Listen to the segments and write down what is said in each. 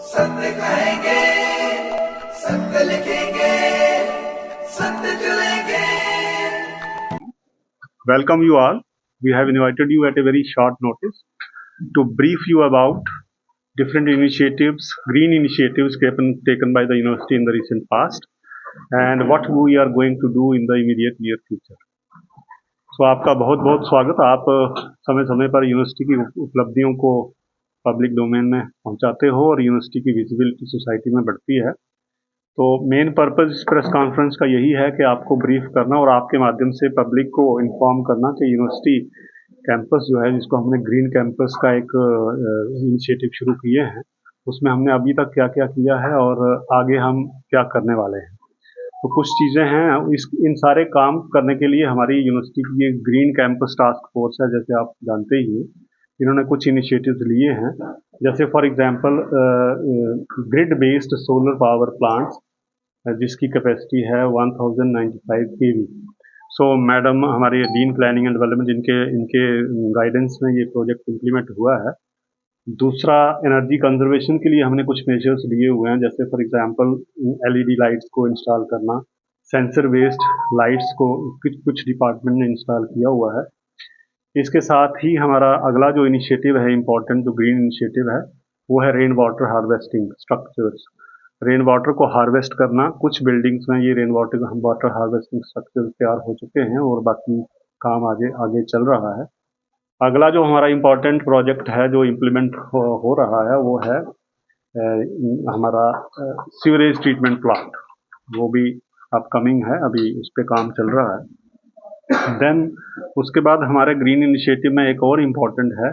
सत्य कहेंगे, सत्य लिखेंगे, सत्य चलेंगे। Welcome you all. We have invited you at a very short notice to brief you about different initiatives, green initiatives taken by the university in the recent past and what we are going to do in the immediate near future. So आपका बहुत बहुत स्वागत। आप समय समय पर university की उपलब्धियों को पब्लिक डोमेन में पहुंचाते हो और यूनिवर्सिटी की विजिबिलिटी सोसाइटी में बढ़ती है। तो मेन पर्पज इस प्रेस कॉन्फ्रेंस का यही है कि आपको ब्रीफ करना और आपके माध्यम से पब्लिक को इन्फॉर्म करना कि यूनिवर्सिटी कैंपस जो है, जिसको हमने ग्रीन कैंपस का एक इनिशिएटिव शुरू किए हैं, उसमें हमने अभी तक क्या क्या किया है और आगे हम क्या करने वाले हैं। तो कुछ चीज़ें हैं, इन सारे काम करने के लिए हमारी यूनिवर्सिटी की एक ग्रीन कैंपस टास्क फोर्स है, जैसे आप जानते ही हैं। इन्होंने कुछ इनिशिएटिव्स लिए हैं, जैसे for example grid based solar power plants, जिसकी कैपेसिटी है 1095 केवी। सो मैडम हमारे डीन प्लानिंग एंड डेवलपमेंट, इनके इनके गाइडेंस में ये प्रोजेक्ट इम्प्लीमेंट हुआ है। दूसरा, एनर्जी कंजर्वेशन के लिए हमने कुछ मेजर्स लिए हुए हैं, जैसे फॉर एग्जांपल एलईडी लाइट्स को इंस्टॉल करना, सेंसर बेस्ड लाइट्स को कुछ डिपार्टमेंट ने इंस्टॉल किया हुआ है। इसके साथ ही हमारा अगला जो इनिशिएटिव है, इम्पोर्टेंट जो ग्रीन इनिशिएटिव है, वो है rain water harvesting structures. Rain water को हार्वेस्ट करना, कुछ बिल्डिंग्स में ये रेन वाटर हार्वेस्टिंग स्ट्रक्चर तैयार हो चुके हैं और बाकी काम आगे आगे चल रहा है। अगला जो हमारा इम्पोर्टेंट प्रोजेक्ट है जो इम्प्लीमेंट हो रहा है, वो है हमारा सीवरेज ट्रीटमेंट प्लांट। वो भी अपकमिंग है, अभी उस पर काम चल रहा है। देन उसके बाद हमारे ग्रीन इनिशिएटिव में एक और इम्पोर्टेंट है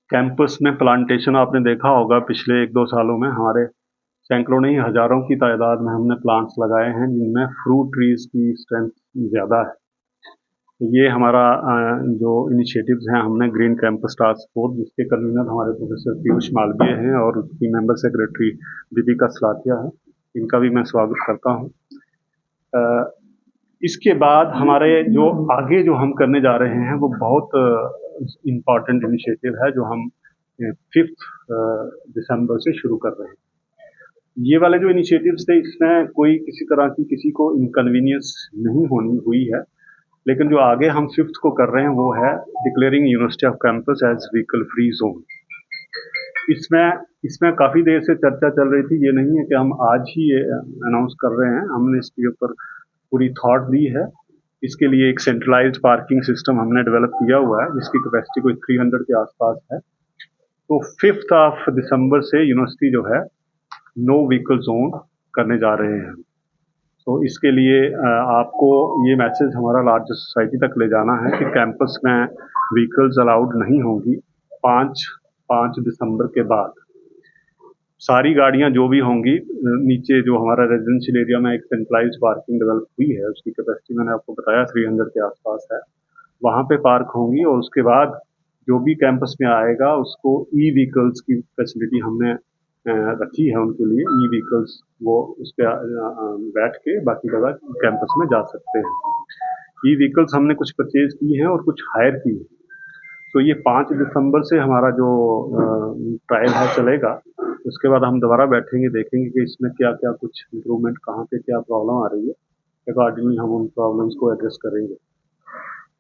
कैंपस में प्लांटेशन। आपने देखा होगा पिछले 1-2 सालों में हमारे सैकड़ों नहीं हजारों की तादाद में हमने प्लांट्स लगाए हैं, जिनमें फ्रूट ट्रीज की स्ट्रेंथ ज़्यादा है। ये हमारा जो इनिशिएटिव्स हैं, हमने ग्रीन कैंपस टास्क फोर्स, जिसके कन्वीनर हमारे प्रोफेसर पीयूष मालवीय हैं और उसकी मेंबर सेक्रेटरी दीपिका सलाथिया है, इनका भी मैं स्वागत करता हूँ। इसके बाद हमारे जो आगे जो हम करने जा रहे हैं, वो बहुत इम्पॉर्टेंट इनिशिएटिव है, जो हम 5 दिसंबर से शुरू कर रहे हैं। ये वाले जो इनिशिएटिव्स थे, इसमें कोई किसी तरह की किसी को इनकन्वीनियंस नहीं होनी हुई है, लेकिन जो आगे हम 5th को कर रहे हैं, वो है declaring university of campus as vehicle free zone. इसमें काफ़ी देर से चर्चा चल रही थी। ये नहीं है कि हम आज ही ये अनाउंस कर रहे हैं, हमने इसके ऊपर पूरी थॉट दी है। इसके लिए एक सेंट्रलाइज्ड पार्किंग सिस्टम हमने डेवलप किया हुआ है, जिसकी कैपेसिटी कोई 300 के आसपास है। तो 5 दिसंबर से यूनिवर्सिटी जो है नो व्हीकल जोन करने जा रहे हैं। तो इसके लिए आपको ये मैसेज हमारा लार्जर सोसाइटी तक ले जाना है कि कैंपस में व्हीकल्स अलाउड नहीं होंगी 5 दिसंबर के बाद। सारी गाड़ियां जो भी होंगी, नीचे जो हमारा रेजिडेंशियल एरिया में एक सेंट्रलाइज्ड पार्किंग डेवलप हुई है, उसकी कैपेसिटी मैंने आपको बताया 300 के आसपास है, वहाँ पे पार्क होंगी। और उसके बाद जो भी कैंपस में आएगा, उसको ई व्हीकल्स की फैसिलिटी हमने रखी है उनके लिए। ई व्हीकल्स वो उस पर बैठ के बाकी जगह कैंपस में जा सकते हैं। ई व्हीकल्स हमने कुछ परचेज की हैं और कुछ हायर की हैं। तो ये 5 दिसंबर से हमारा जो ट्रायल है चलेगा। उसके बाद हम दोबारा बैठेंगे, देखेंगे कि इसमें क्या क्या कुछ इम्प्रूवमेंट, कहाँ पे क्या प्रॉब्लम आ रही है, अकॉर्डिंगली हम उन प्रॉब्लम्स को एड्रेस करेंगे।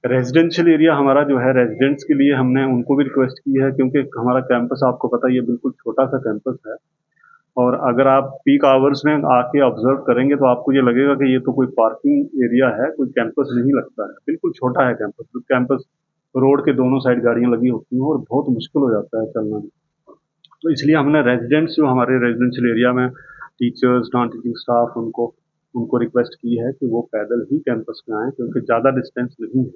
रेजिडेंशियल एरिया हमारा जो है, रेजिडेंट्स के लिए हमने उनको भी रिक्वेस्ट की है, क्योंकि हमारा कैंपस आपको पता ही है बिल्कुल छोटा सा कैंपस है। और अगर आप पीक आवर्स में आके ऑब्जर्व करेंगे तो आपको ये लगेगा कि ये तो कोई पार्किंग एरिया है, कोई कैंपस नहीं लगता है। बिल्कुल छोटा है कैंपस। तो कैंपस रोड के दोनों साइड गाड़ियां लगी होती हैं और बहुत मुश्किल हो जाता है चलना भी। तो इसलिए हमने रेजिडेंट्स जो हमारे रेजिडेंशियल एरिया में टीचर्स, नॉन टीचिंग स्टाफ, उनको रिक्वेस्ट की है कि वो पैदल ही कैंपस में आए, क्योंकि ज़्यादा डिस्टेंस नहीं है।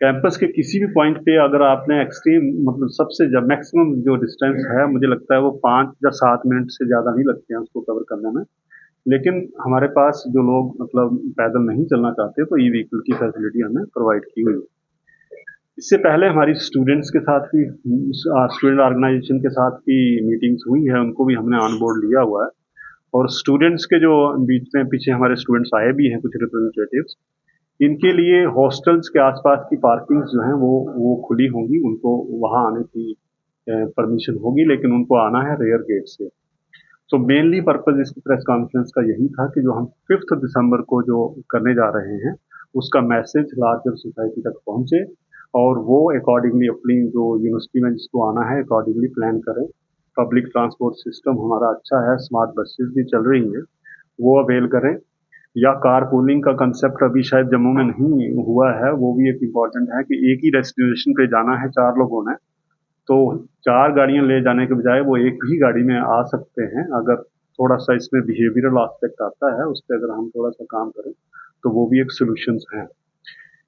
कैंपस के किसी भी पॉइंट पे अगर आपने एक्सट्रीम, मतलब सबसे जब मैक्सिमम जो डिस्टेंस है, मुझे लगता है वो 5 या 7 मिनट से ज़्यादा नहीं लगते हैं उसको कवर करने में। लेकिन हमारे पास जो लोग मतलब पैदल नहीं चलना चाहते, तो ई व्हीकल की फैसिलिटी हमने प्रोवाइड की हुई है। इससे पहले हमारी स्टूडेंट्स के साथ भी, स्टूडेंट ऑर्गेनाइजेशन के साथ भी मीटिंग्स हुई है, उनको भी हमने ऑन बोर्ड लिया हुआ है। और स्टूडेंट्स के जो बीच में पीछे हमारे स्टूडेंट्स आए भी हैं, कुछ रिप्रेजेंटेटिव्स, इनके लिए हॉस्टल्स के आसपास की पार्किंग्स जो हैं वो खुली होंगी। उनको वहाँ आने की परमिशन होगी, लेकिन उनको आना है रेयर गेट से। तो मेनली पर्पज इस प्रेस कॉन्फ्रेंस का यही था कि जो हम 5 दिसंबर को जो करने जा रहे हैं उसका मैसेज लार्जर सोसाइटी तक पहुंचे और वो अकॉर्डिंगली अपनी जो यूनिवर्सिटी में जिसको आना है अकॉर्डिंगली प्लान करें। पब्लिक ट्रांसपोर्ट सिस्टम हमारा अच्छा है, स्मार्ट बसेस भी चल रही हैं, वो अवेल करें। या कार पूलिंग का कंसेप्ट अभी शायद जम्मू में नहीं हुआ है, वो भी एक इम्पॉर्टेंट है कि एक ही डेस्टिनेशन पे जाना है, 4 लोगों ने, तो 4 गाड़ियां ले जाने के बजाय वो एक ही गाड़ी में आ सकते हैं। अगर थोड़ा सा इसमें बिहेवियरल एस्पेक्ट आता है, उस पर अगर हम थोड़ा सा काम करें तो वो भी एक सोल्यूशंस है।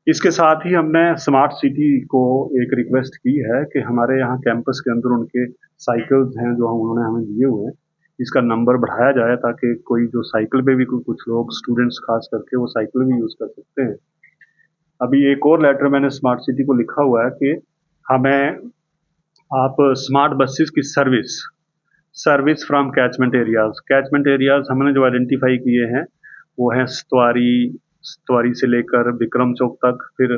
इसके साथ ही हमने स्मार्ट सिटी को एक रिक्वेस्ट की है कि हमारे यहाँ कैंपस के अंदर उनके साइकिल्स हैं जो उन्होंने हमें दिए हुए हैं, इसका नंबर बढ़ाया जाए ताकि कोई जो साइकिल पे भी कुछ लोग स्टूडेंट्स खास करके वो साइकिल भी यूज कर सकते हैं। अभी एक और लेटर मैंने स्मार्ट सिटी को लिखा हुआ है कि हमें आप स्मार्ट बसेस की service service from catchment areas हमने जो आइडेंटिफाई किए हैं वो है स्तवारी से लेकर विक्रम चौक तक, फिर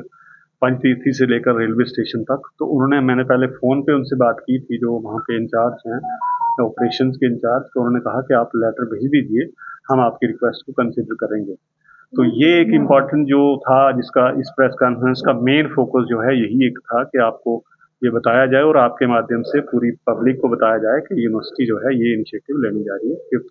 पंचतीर्थी से लेकर रेलवे स्टेशन तक। तो उन्होंने मैंने पहले फ़ोन पे उनसे बात की थी जो वहाँ पे इंचार्ज हैं ऑपरेशंस के इंचार्ज, तो उन्होंने कहा कि आप लेटर भेज दीजिए, हम आपकी रिक्वेस्ट को कंसिडर करेंगे। तो ये एक इम्पॉर्टेंट जो था जिसका इस प्रेस कॉन्फ्रेंस का मेन फोकस जो है यही एक था कि आपको ये बताया जाए और आपके माध्यम से पूरी पब्लिक को बताया जाए कि यूनिवर्सिटी जो है ये इनिशिएटिव लेने जा रही है 5